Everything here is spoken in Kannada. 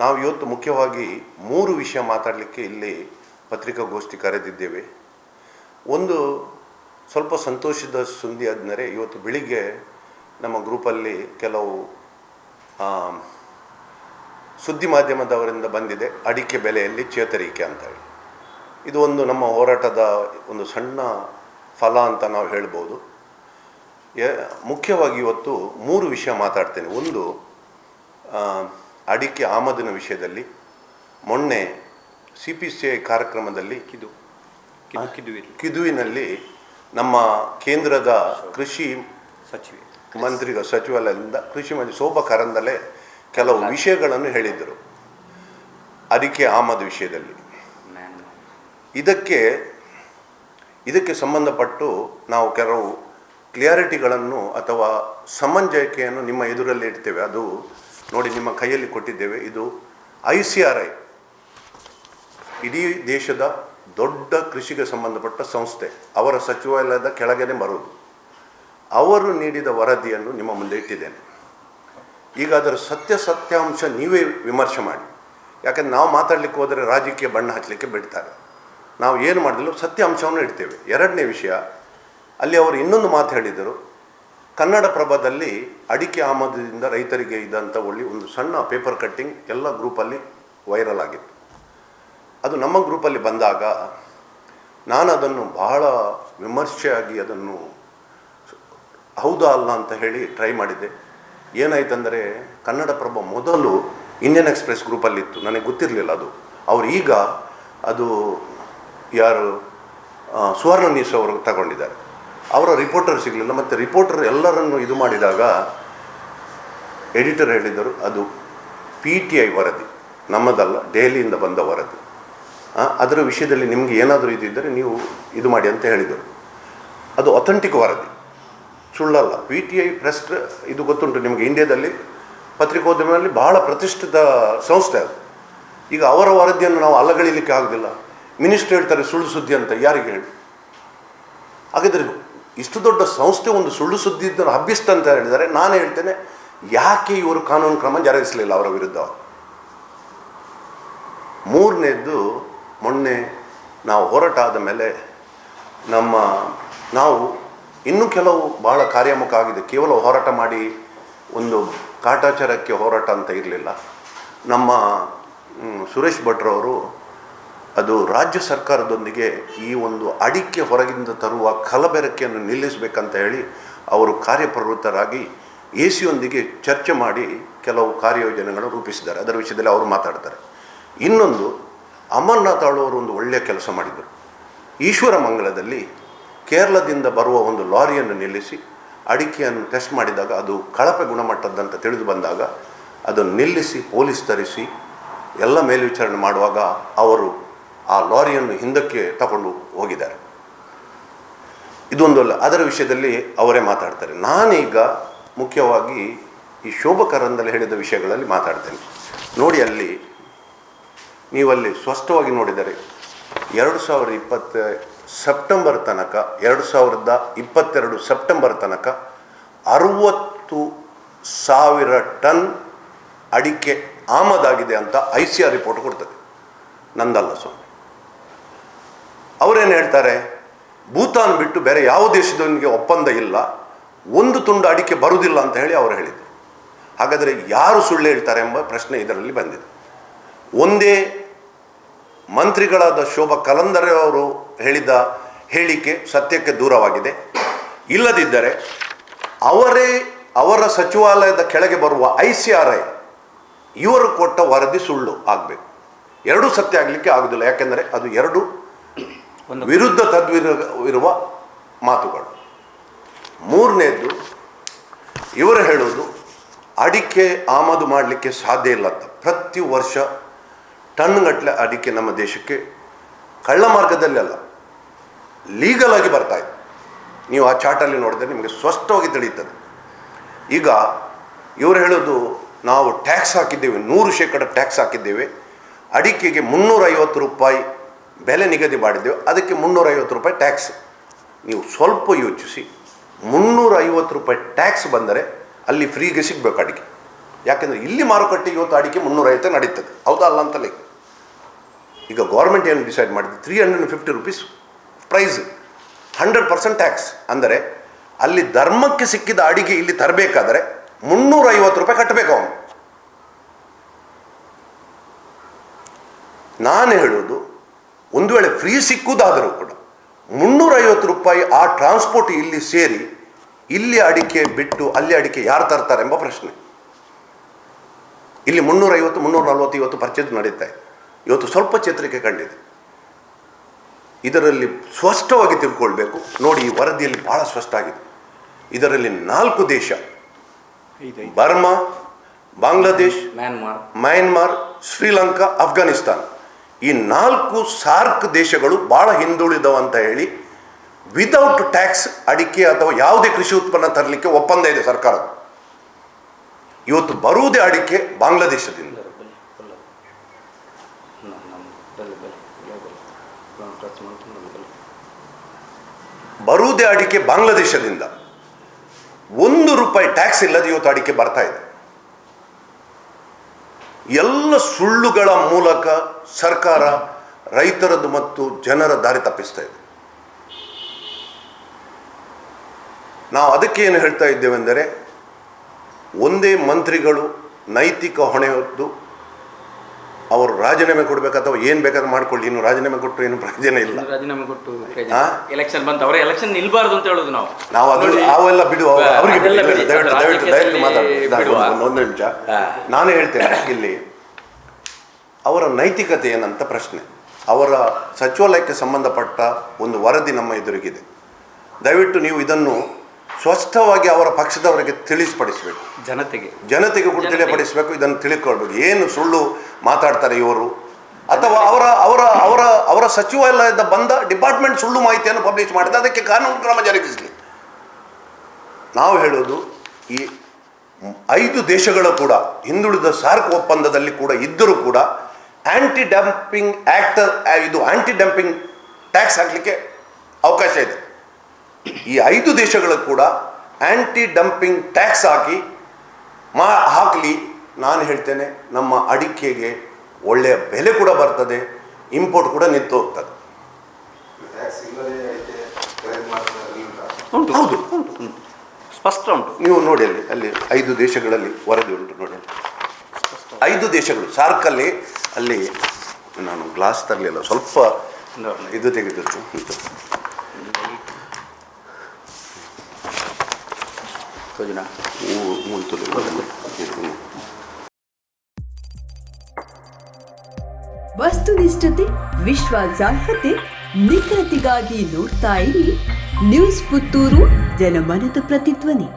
ನಾವು ಇವತ್ತು ಮುಖ್ಯವಾಗಿ 3 ವಿಷಯ ಮಾತಾಡಲಿಕ್ಕೆ ಇಲ್ಲಿ ಪತ್ರಿಕಾಗೋಷ್ಠಿ ಕರೆದಿದ್ದೇವೆ. ಒಂದು ಸ್ವಲ್ಪ ಸಂತೋಷದ ಸುದ್ದಿ ಅಂದರೆ ಇವತ್ತು ಬೆಳಿಗ್ಗೆ ನಮ್ಮ ಗ್ರೂಪಲ್ಲಿ ಕೆಲವು ಸುದ್ದಿ ಮಾಧ್ಯಮದವರಿಂದ ಬಂದಿದೆ, ಅಡಿಕೆ ಬೆಲೆಯಲ್ಲಿ ಚೇತರಿಕೆ ಅಂತೇಳಿ. ಇದು ಒಂದು ನಮ್ಮ ಹೋರಾಟದ ಒಂದು ಸಣ್ಣ ಫಲ ಅಂತ ನಾವು ಹೇಳ್ಬೋದು. ಮುಖ್ಯವಾಗಿ ಇವತ್ತು 3 ವಿಷಯ ಮಾತಾಡ್ತೇನೆ. ಒಂದು, ಅಡಿಕೆ ಆಮದಿನ ವಿಷಯದಲ್ಲಿ ಮೊನ್ನೆ CPCI ಕಾರ್ಯಕ್ರಮದಲ್ಲಿ ಕಿದುವಿನಲ್ಲಿ ನಮ್ಮ ಕೇಂದ್ರದ ಕೃಷಿ ಸಚಿವಾಲಯದಿಂದ ಕೃಷಿ ಮಂತ್ರಿ ಶೋಭಾ ಕರಂದಲೆ ಕೆಲವು ವಿಷಯಗಳನ್ನು ಹೇಳಿದರು ಅಡಿಕೆ ಆಮದು ವಿಷಯದಲ್ಲಿ. ಇದಕ್ಕೆ ಸಂಬಂಧಪಟ್ಟು ನಾವು ಕೆಲವು ಕ್ಲಿಯಾರಿಟಿಗಳನ್ನು ಅಥವಾ ಸಮಂಜಯತೆಯನ್ನು ನಿಮ್ಮ ಎದುರಲ್ಲಿ ಇಡ್ತೇವೆ. ಅದು ನೋಡಿ, ನಿಮ್ಮ ಕೈಯಲ್ಲಿ ಕೊಟ್ಟಿದ್ದೇವೆ. ಇದು ICRI, ಇಡೀ ದೇಶದ ದೊಡ್ಡ ಕೃಷಿಗೆ ಸಂಬಂಧಪಟ್ಟ ಸಂಸ್ಥೆ, ಅವರ ಸಚಿವಾಲಯದ ಕೆಳಗಡೆ ಬರುವುದು. ಅವರು ನೀಡಿದ ವರದಿಯನ್ನು ನಿಮ್ಮ ಮುಂದೆ ಇಟ್ಟಿದ್ದೇನೆ. ಈಗ ಅದರ ಸತ್ಯಾಂಶ ನೀವೇ ವಿಮರ್ಶೆ ಮಾಡಿ. ಯಾಕಂದರೆ ನಾವು ಮಾತಾಡಲಿಕ್ಕೆ ಹೋದರೆ ರಾಜಕೀಯ ಬಣ್ಣ ಹಚ್ಚಲಿಕ್ಕೆ ಬಿಡ್ತಾರೆ. ನಾವು ಏನು ಮಾಡಿದ್ರು ಸತ್ಯಾಂಶವನ್ನು ಇಡ್ತೇವೆ. 2ನೇ ವಿಷಯ, ಅಲ್ಲಿ ಅವರು ಇನ್ನೊಂದು ಮಾತು ಹೇಳಿದರು. ಕನ್ನಡಪ್ರಭದಲ್ಲಿ ಅಡಿಕೆ ಆಮದಿನಿಂದ ರೈತರಿಗೆ ಇದ್ದಂಥ ಒಂದು ಸಣ್ಣ ಪೇಪರ್ ಕಟ್ಟಿಂಗ್ ಎಲ್ಲ ಗ್ರೂಪಲ್ಲಿ ವೈರಲ್ ಆಗಿತ್ತು. ಅದು ನಮ್ಮ ಗ್ರೂಪಲ್ಲಿ ಬಂದಾಗ ನಾನು ಅದನ್ನು ಬಹಳ ವಿಮರ್ಶೆಯಾಗಿ ಅದನ್ನು ಹೌದಾ ಅಲ್ಲ ಅಂತ ಹೇಳಿ ಟ್ರೈ ಮಾಡಿದ್ದೆ. ಏನಾಯ್ತಂದರೆ, ಕನ್ನಡಪ್ರಭ ಮೊದಲು ಇಂಡಿಯನ್ ಎಕ್ಸ್ಪ್ರೆಸ್ ಗ್ರೂಪಲ್ಲಿತ್ತು, ನನಗೆ ಗೊತ್ತಿರಲಿಲ್ಲ ಅದು. ಅವರು ಈಗ ಅದು ಯಾರು ಸುವರ್ಣ ನ್ಯೂಸ್ ಅವರು ತಗೊಂಡಿದ್ದಾರೆ. ಅವರ ರಿಪೋರ್ಟರ್ ಸಿಗಲಿಲ್ಲ. ಮತ್ತು ರಿಪೋರ್ಟರ್ ಎಲ್ಲರನ್ನು ಇದು ಮಾಡಿದಾಗ ಎಡಿಟರ್ ಹೇಳಿದರು ಅದು PTI ವರದಿ, ನಮ್ಮದಲ್ಲ, ದೆಹಲಿಯಿಂದ ಬಂದ ವರದಿ. ಅದರ ವಿಷಯದಲ್ಲಿ ನಿಮಗೆ ಏನಾದರೂ ಇದ್ದಿದ್ದರೆ ನೀವು ಇದು ಮಾಡಿ ಅಂತ ಹೇಳಿದರು. ಅದು ಅಥೆಂಟಿಕ್ ವರದಿ, ಸುಳ್ಳಲ್ಲ. PTI ಪ್ರೆಸ್, ಇದು ಗೊತ್ತುಂಟು ನಿಮಗೆ, ಇಂಡಿಯಾದಲ್ಲಿ ಪತ್ರಿಕೋದ್ಯಮದಲ್ಲಿ ಬಹಳ ಪ್ರತಿಷ್ಠಿತ ಸಂಸ್ಥೆ ಅದು. ಈಗ ಅವರ ವರದಿಯನ್ನು ನಾವು ಅಲ್ಲಗಳಿಲಿಕ್ಕೆ ಆಗೋದಿಲ್ಲ. ಮಿನಿಸ್ಟರ್ ಹೇಳ್ತಾರೆ ಸುಳ್ಳು ಸುದ್ದಿ ಅಂತ, ಯಾರಿಗೆ ಹೇಳಿ? ಹಾಗಾದರೆ ಇಷ್ಟು ದೊಡ್ಡ ಸಂಸ್ಥೆ ಒಂದು ಸುಳ್ಳು ಸುದ್ದಿ ಇದ್ದನ್ನು ಹಬ್ಬಿಸ್ತ ಅಂತ ಹೇಳಿದರೆ, ನಾನು ಹೇಳ್ತೇನೆ, ಯಾಕೆ ಇವರು ಕಾನೂನು ಕ್ರಮ ಜರುಗಿಸಲಿಲ್ಲ ಅವರ ವಿರುದ್ಧ? 3ನೇದ್ದು, ಮೊನ್ನೆ ನಾವು ಹೋರಾಟ ಆದ ಮೇಲೆ ನಾವು ಇನ್ನೂ ಕೆಲವು ಭಾಳ ಕಾರ್ಯೋನ್ಮುಖ ಆಗಿದೆ. ಕೇವಲ ಹೋರಾಟ ಮಾಡಿ ಒಂದು ಕಾಟಾಚಾರಕ್ಕೆ ಹೋರಾಟ ಅಂತ ಇರಲಿಲ್ಲ. ನಮ್ಮ ಸುರೇಶ್ ಭಟ್ರವರು ಅದು ರಾಜ್ಯ ಸರ್ಕಾರದೊಂದಿಗೆ ಈ ಒಂದು ಅಡಿಕೆ ಹೊರಗಿಂದ ತರುವ ಕಲಬೆರಕೆಯನ್ನು ನಿಲ್ಲಿಸಬೇಕಂತ ಹೇಳಿ ಅವರು ಕಾರ್ಯಪ್ರವೃತ್ತರಾಗಿ AC ಯೊಂದಿಗೆ ಚರ್ಚೆ ಮಾಡಿ ಕೆಲವು ಕಾರ್ಯಯೋಜನೆಗಳನ್ನು ರೂಪಿಸಿದ್ದಾರೆ. ಅದರ ವಿಷಯದಲ್ಲಿ ಅವರು ಮಾತಾಡ್ತಾರೆ. ಇನ್ನೊಂದು, ಅಮರ್ನಾಥ್ ಅವರು ಒಂದು ಒಳ್ಳೆಯ ಕೆಲಸ ಮಾಡಿದರು. ಈಶ್ವರಮಂಗಲದಲ್ಲಿ ಕೇರಳದಿಂದ ಬರುವ ಒಂದು ಲಾರಿಯನ್ನು ನಿಲ್ಲಿಸಿ ಅಡಿಕೆಯನ್ನು ಟೆಸ್ಟ್ ಮಾಡಿದಾಗ ಅದು ಕಳಪೆ ಗುಣಮಟ್ಟದ್ದಂತ ತಿಳಿದು ಬಂದಾಗ ಅದನ್ನು ನಿಲ್ಲಿಸಿ ಪೊಲೀಸ್ ತರಿಸಿ ಎಲ್ಲ ಮೇಲ್ವಿಚಾರಣೆ ಮಾಡುವಾಗ ಅವರು ಆ ಲಾರಿಯನ್ನು ಹಿಂದಕ್ಕೆ ತಗೊಂಡು ಹೋಗಿದ್ದಾರೆ. ಇದೊಂದು, ಅದರ ವಿಷಯದಲ್ಲಿ ಅವರೇ ಮಾತಾಡ್ತಾರೆ. ನಾನೀಗ ಮುಖ್ಯವಾಗಿ ಈ ಶೋಭಾ ಕರಂದಲೆ ಹೇಳಿದ ವಿಷಯಗಳಲ್ಲಿ ಮಾತಾಡ್ತೇನೆ. ನೋಡಿ, ಅಲ್ಲಿ ನೀವಲ್ಲಿ ಸ್ಪಷ್ಟವಾಗಿ ನೋಡಿದರೆ 2020 ಸೆಪ್ಟೆಂಬರ್ ತನಕ, 2022 ಸೆಪ್ಟೆಂಬರ್ ತನಕ 60,000 ಟನ್ ಅಡಿಕೆ ಆಮದಾಗಿದೆ ಅಂತ ICR ರಿಪೋರ್ಟ್ ಕೊಡ್ತದೆ, ನಂದಲ್ಲ ಸ್ವಾಮಿ. ಅವರೇನು ಹೇಳ್ತಾರೆ, ಭೂತಾನ್ ಬಿಟ್ಟು ಬೇರೆ ಯಾವ ದೇಶದೊಂದಿಗೆ ಒಪ್ಪಂದ ಇಲ್ಲ, ಒಂದು ತುಂಡು ಅಡಿಕೆ ಬರುವುದಿಲ್ಲ ಅಂತ ಹೇಳಿ ಅವರು ಹೇಳಿದರು. ಹಾಗಾದರೆ ಯಾರು ಸುಳ್ಳು ಹೇಳ್ತಾರೆ ಎಂಬ ಪ್ರಶ್ನೆ ಇದರಲ್ಲಿ ಬಂದಿದೆ. ಒಂದೇ ಮಂತ್ರಿಗಳಾದ ಶೋಭಾ ಕರಂದಲೆ ಅವರು ಹೇಳಿದ ಹೇಳಿಕೆ ಸತ್ಯಕ್ಕೆ ದೂರವಾಗಿದೆ. ಇಲ್ಲದಿದ್ದರೆ ಅವರ ಸಚಿವಾಲಯದ ಕೆಳಗೆ ಬರುವ ICRI ಇವರು ಕೊಟ್ಟ ವರದಿ ಸುಳ್ಳು ಆಗಬೇಕು. ಎರಡೂ ಸತ್ಯ ಆಗಲಿಕ್ಕೆ ಆಗೋದಿಲ್ಲ. ಯಾಕೆಂದರೆ ಅದು ಎರಡು ವಿರುದ್ಧ ತದ್ವಿರುವ ಮಾತುಗಳು. 3ನೇದು, ಇವರು ಹೇಳೋದು ಅಡಿಕೆ ಆಮದು ಮಾಡಲಿಕ್ಕೆ ಸಾಧ್ಯ ಇಲ್ಲ ಅಂತ. ಪ್ರತಿ ವರ್ಷ ಟನ್ಗಟ್ಟಲೆ ಅಡಿಕೆ ನಮ್ಮ ದೇಶಕ್ಕೆ ಕಳ್ಳ ಮಾರ್ಗದಲ್ಲಿ ಅಲ್ಲ, ಲೀಗಲ್ ಆಗಿ ಬರ್ತಾಯಿದೆ. ನೀವು ಆ ಚಾರ್ಟಲ್ಲಿ ನೋಡಿದ್ರೆ ನಿಮಗೆ ಸ್ಪಷ್ಟವಾಗಿ ತಿಳಿಯುತ್ತದೆ. ಈಗ ಇವರು ಹೇಳೋದು, ನಾವು ಟ್ಯಾಕ್ಸ್ ಹಾಕಿದ್ದೇವೆ, 100% ಟ್ಯಾಕ್ಸ್ ಹಾಕಿದ್ದೇವೆ, ಅಡಿಕೆಗೆ 350 ರೂಪಾಯಿ ಬೆಲೆ ನಿಗದಿ ಮಾಡಿದ್ದೇವೆ, ಅದಕ್ಕೆ 350 ರೂಪಾಯಿ ಟ್ಯಾಕ್ಸ್. ನೀವು ಸ್ವಲ್ಪ ಯೋಚಿಸಿ, 350 ರೂಪಾಯಿ ಟ್ಯಾಕ್ಸ್ ಬಂದರೆ ಅಲ್ಲಿ ಫ್ರೀಗೆ ಸಿಗಬೇಕು ಅಡಿಕೆ. ಯಾಕೆಂದರೆ ಇಲ್ಲಿ ಮಾರುಕಟ್ಟೆ ಇವತ್ತು ಅಡಿಕೆ 350 ನಡೀತದೆ, ಹೌದಾ ಅಲ್ಲ ಅಂತಲೇ. ಈಗ ಗೌರ್ಮೆಂಟ್ ಏನು ಡಿಸೈಡ್ ಮಾಡಿದೆ, 350 ರುಪೀಸ್ ಪ್ರೈಸ್, 100% ಟ್ಯಾಕ್ಸ್. ಅಂದರೆ ಅಲ್ಲಿ ಧರ್ಮಕ್ಕೆ ಸಿಕ್ಕಿದ ಅಡಿಗೆ ಇಲ್ಲಿ ತರಬೇಕಾದ್ರೆ 350 ರೂಪಾಯಿ ಕಟ್ಟಬೇಕು ಅವನು. ನಾನು ಹೇಳೋದು, ಒಂದು ವೇಳೆ ಫ್ರೀ ಸಿಕ್ಕುವುದಾದರೂ ಕೂಡ 350 ರೂಪಾಯಿ ಆ ಟ್ರಾನ್ಸ್ಪೋರ್ಟ್ ಇಲ್ಲಿ ಸೇರಿ ಇಲ್ಲಿ ಅಡಿಕೆ ಬಿಟ್ಟು ಅಲ್ಲಿ ಅಡಿಕೆ ಯಾರು ತರ್ತಾರೆ ಎಂಬ ಪ್ರಶ್ನೆ. ಇಲ್ಲಿ 350, 340 ಇವತ್ತು ಪರ್ಚೇಸ್ ನಡೀತಾ ಇದೆ. ಇವತ್ತು ಸ್ವಲ್ಪ ಚೇತರಿಕೆ ಕಂಡಿದೆ. ಇದರಲ್ಲಿ ಸ್ಪಷ್ಟವಾಗಿ ತಿಳ್ಕೊಳ್ಬೇಕು. ನೋಡಿ, ಈ ವರದಿಯಲ್ಲಿ ಬಹಳ ಸ್ಪಷ್ಟ ಆಗಿದೆ. ಇದರಲ್ಲಿ 4 ದೇಶ, ಬರ್ಮಾ, ಬಾಂಗ್ಲಾದೇಶ್, ಮಯನ್ಮಾರ್, ಶ್ರೀಲಂಕಾ, ಅಫ್ಘಾನಿಸ್ತಾನ್, ಈ 4 ಸಾರ್ಕ್ ದೇಶಗಳು ಭಾಳ ಹಿಂದುಳಿದವು ಅಂತ ಹೇಳಿ ವಿದೌಟ್ ಟ್ಯಾಕ್ಸ್ ಅಡಿಕೆ ಅಥವಾ ಯಾವುದೇ ಕೃಷಿ ಉತ್ಪನ್ನ ತರಲಿಕ್ಕೆ ಒಪ್ಪಂದ ಇದೆ ಸರ್ಕಾರದ. ಇವತ್ತು ಬರುವುದೇ ಅಡಿಕೆ ಬಾಂಗ್ಲಾದೇಶದಿಂದ. ಬರುವುದೇ ಅಡಿಕೆ ಬಾಂಗ್ಲಾದೇಶದಿಂದ. 1 ರೂಪಾಯಿ ಟ್ಯಾಕ್ಸ್ ಇಲ್ಲದೆ ಇವತ್ತು ಅಡಿಕೆ ಬರ್ತಾ ಇದೆ. ಎಲ್ಲ ಸುಳ್ಳುಗಳ ಮೂಲಕ ಸರ್ಕಾರ ರೈತರದ್ದು ಮತ್ತು ಜನರ ದಾರಿ ತಪ್ಪಿಸ್ತಾ ಇದೆ. ನಾವು ಅದಕ್ಕೆ ಏನು ಹೇಳ್ತಾ ಇದ್ದೇವೆಂದರೆ, ಒಂದೇ ಮಂತ್ರಿಗಳು ನೈತಿಕ ಹೊಣೆ ಹೊತ್ತು ಅವರು ರಾಜೀನಾಮೆ ಕೊಡಬೇಕು ಅಥವಾ ಏನು ಬೇಕಾದ್ರೂ ಮಾಡ್ಕೊಳ್ಳಿ. ಇನ್ನು ರಾಜೀನಾಮೆ ಕೊಟ್ಟರು ಏನು ಪ್ರಯೋಜನ ಇಲ್ಲ. ರಾಜೀನಾಮೆ ಕೊಟ್ಟು ಎಲೆಕ್ಷನ್ ಬಂತು, ಅವರ ಎಲೆಕ್ಷನ್ ನಿಲ್ಬಾರ್ದು ಅಂತ ಹೇಳೋದು ನಾವು ಅವೆಲ್ಲ ಬಿಡುವ, ಅವರಿಗೆ ದಯವಿಟ್ಟು ಮಾತಾಡಿ ಒಂದು ನಿಮಿಷ. ನಾನು ಹೇಳ್ತೇನೆ, ಇಲ್ಲಿ ಅವರ ನೈತಿಕತೆ ಏನಂತ ಪ್ರಶ್ನೆ. ಅವರ ಸಚಿವಾಲಯಕ್ಕೆ ಸಂಬಂಧಪಟ್ಟ ಒಂದು ವರದಿ ನಮ್ಮ ಎದುರಿಗಿದೆ. ದಯವಿಟ್ಟು ನೀವು ಇದನ್ನು ಸ್ಪಷ್ಟವಾಗಿ ಅವರ ಪಕ್ಷದವರಿಗೆ ತಿಳಿಸ್ಪಡಿಸಬೇಕು, ಜನತೆಗೆ ಕೂಡ ತಿಳಿಪಡಿಸಬೇಕು. ಇದನ್ನು ತಿಳಿದುಕೊಳ್ಬೇಕು, ಏನು ಸುಳ್ಳು ಮಾತಾಡ್ತಾರೆ ಇವರು, ಅಥವಾ ಅವರ ಅವರ ಅವರ ಅವರ ಸಚಿವಾಲಯದ ಬಂದ ಡಿಪಾರ್ಟ್ಮೆಂಟ್ ಸುಳ್ಳು ಮಾಹಿತಿಯನ್ನು ಪಬ್ಲಿಷ್ ಮಾಡಿದೆ, ಅದಕ್ಕೆ ಕಾನೂನು ಕ್ರಮ ಜರುಗಿಸಲಿ. ನಾವು ಹೇಳೋದು, ಈ 5 ದೇಶಗಳು ಕೂಡ ಹಿಂದುಳಿದ ಸಾರ್ಕ್ ಒಪ್ಪಂದದಲ್ಲಿ ಕೂಡ ಇದ್ದರೂ ಕೂಡ ಆ್ಯಂಟಿ ಡಂಪಿಂಗ್ ಆ್ಯಕ್ಟ್, ಇದು ಆ್ಯಂಟಿ ಡಂಪಿಂಗ್ ಟ್ಯಾಕ್ಸ್ ಹಾಕಲಿಕ್ಕೆ ಅವಕಾಶ ಇದೆ. ಈ 5 ದೇಶಗಳು ಕೂಡ ಆ್ಯಂಟಿ ಡಂಪಿಂಗ್ ಟ್ಯಾಕ್ಸ್ ಹಾಕಲಿ. ನಾನು ಹೇಳ್ತೇನೆ, ನಮ್ಮ ಅಡಿಕೆಗೆ ಒಳ್ಳೆಯ ಬೆಲೆ ಕೂಡ ಬರ್ತದೆ, ಇಂಪೋರ್ಟ್ ಕೂಡ ನಿಂತು ಹೋಗ್ತದೆ. ಹೌದು, ಸ್ಪಷ್ಟ ಉಂಟು. ನೀವು ನೋಡಿ, ಅಲ್ಲಿ 5 ದೇಶಗಳಲ್ಲಿ ವರದಿ ಉಂಟು ನೋಡಿ. 5 ದೇಶಗಳು ಸಾರ್ಕಲ್ಲಿ, ಅಲ್ಲಿ ನಾನು ಗ್ಲಾಸ್ ತರಲಿಲ್ಲ, ಸ್ವಲ್ಪ ಇದು ತೆಗೆದಿತ್ತು. ವಸ್ತುನಿಷ್ಠತೆ, ವಿಶ್ವಾಸಾರ್ಹತೆ, ನಿಖರತೆಗಾಗಿ ನೋಡ್ತಾ ಇರಿ ನ್ಯೂಸ್ ಪುತ್ತೂರು, ಜನಮನದ ಪ್ರತಿಧ್ವನಿ.